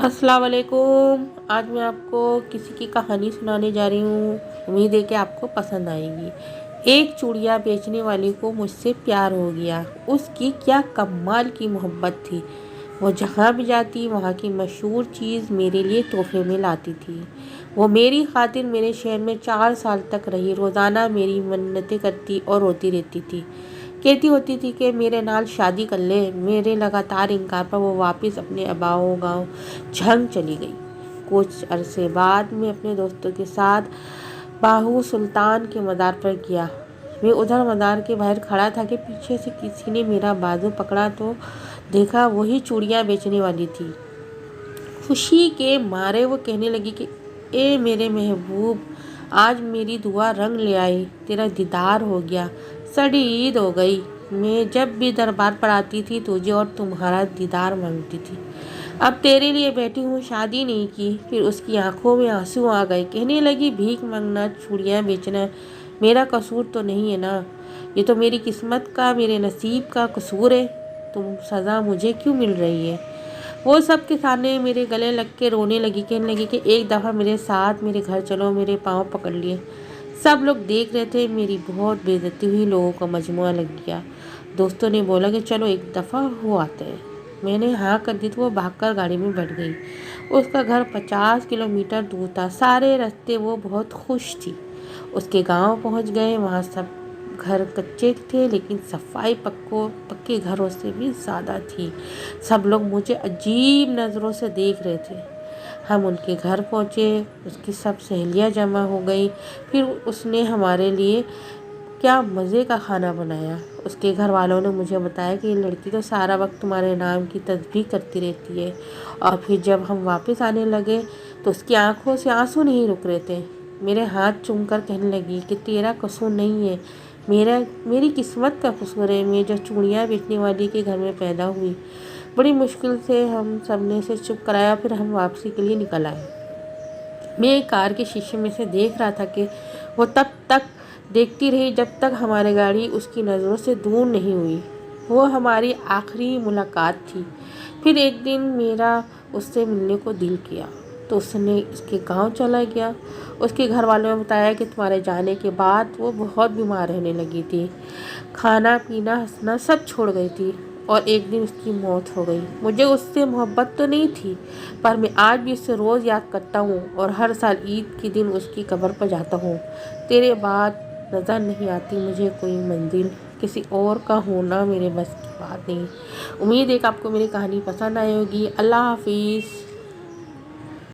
अस्सलाम वालेकुम। आज मैं आपको किसी की कहानी सुनाने जा रही हूँ। उम्मीद है कि आपको पसंद आएगी। एक चूड़ियाँ बेचने वाली को मुझसे प्यार हो गया। उसकी क्या कमाल की मोहब्बत थी। वो जहाँ भी जाती वहाँ की मशहूर चीज़ मेरे लिए तोहफे में लाती थी। वो मेरी खातिर मेरे शहर में 4 साल तक रही। रोज़ाना मेरी मन्नतें करती और रोती रहती थी। कहती होती थी कि मेरे नाल शादी कर ले। मेरे लगातार इनकार पर वो वापस अपने आबाओ गांव झंग चली गई। कुछ अरसे बाद मैं अपने दोस्तों के साथ बाहू सुल्तान के मज़ार पर गया। मैं उधर मज़ार के बाहर खड़ा था कि पीछे से किसी ने मेरा बाजू पकड़ा तो देखा वही चूड़ियाँ बेचने वाली थी। खुशी के मारे वो कहने लगी कि ए मेरे महबूब, आज मेरी दुआ रंग ले आई। तेरा दीदार हो गया, सड़ी ईद हो गई। मैं जब भी दरबार पर आती थी तुझे और तुम्हारा दीदार मांगती थी। अब तेरे लिए बैठी हूँ, शादी नहीं की। फिर उसकी आंखों में आंसू आ गए। कहने लगी, भीख मांगना, चूड़ियाँ बेचना मेरा कसूर तो नहीं है ना। ये तो मेरी किस्मत का, मेरे नसीब का कसूर है। तुम सज़ा मुझे क्यों मिल रही है। वो सब के सामने मेरे गले लग के रोने लगी। कहने लगी कि एक दफ़ा मेरे साथ मेरे घर चलो। मेरे पाँव पकड़ लिए। सब लोग देख रहे थे। मेरी बहुत बेइज्जती हुई। लोगों का मजमुआ लग गया। दोस्तों ने बोला कि चलो एक दफ़ा हो आते हैं। मैंने हाँ कर दी तो वो भागकर गाड़ी में बैठ गई। उसका घर 50 किलोमीटर दूर था। सारे रास्ते वो बहुत खुश थी। उसके गांव पहुंच गए। वहाँ सब घर कच्चे थे लेकिन सफाई पक्के घरों से भी ज़्यादा थी। सब लोग मुझे अजीब नज़रों से देख रहे थे। हम उनके घर पहुँचे। उसकी सब सहेलियाँ जमा हो गई। फिर उसने हमारे लिए क्या मज़े का खाना बनाया। उसके घर वालों ने मुझे बताया कि ये लड़की तो सारा वक्त तुम्हारे नाम की तस्बीह करती रहती है। और फिर जब हम वापस आने लगे तो उसकी आंखों से आंसू नहीं रुक रहे थे। मेरे हाथ चूमकर कहने लगी कि तेरा कसूर नहीं है, मेरी किस्मत का कसूर है। मैं जो चूड़ियाँ बेचने वाली के घर में पैदा हुई। बड़ी मुश्किल से हम सब ने इसे चुप कराया। फिर हम वापसी के लिए निकल आए। मैं कार के शीशे में से देख रहा था कि वो तब तक देखती रही जब तक हमारी गाड़ी उसकी नज़रों से दूर नहीं हुई। वो हमारी आखिरी मुलाकात थी। फिर एक दिन मेरा उससे मिलने को दिल किया तो उसने उसके गांव चला गया। उसके घर वालों ने बताया कि तुम्हारे जाने के बाद वो बहुत बीमार रहने लगी थी। खाना पीना हंसना सब छोड़ गई थी और एक दिन उसकी मौत हो गई। मुझे उससे मोहब्बत तो नहीं थी पर मैं आज भी उससे रोज़ याद करता हूँ और हर साल ईद के दिन उसकी कब्र पर जाता हूँ। तेरे बाद नज़र नहीं आती मुझे कोई मंजिल। किसी और का होना मेरे बस की बात नहीं। उम्मीद है कि आपको मेरी कहानी पसंद आई होगी। अल्लाह हाफिज़।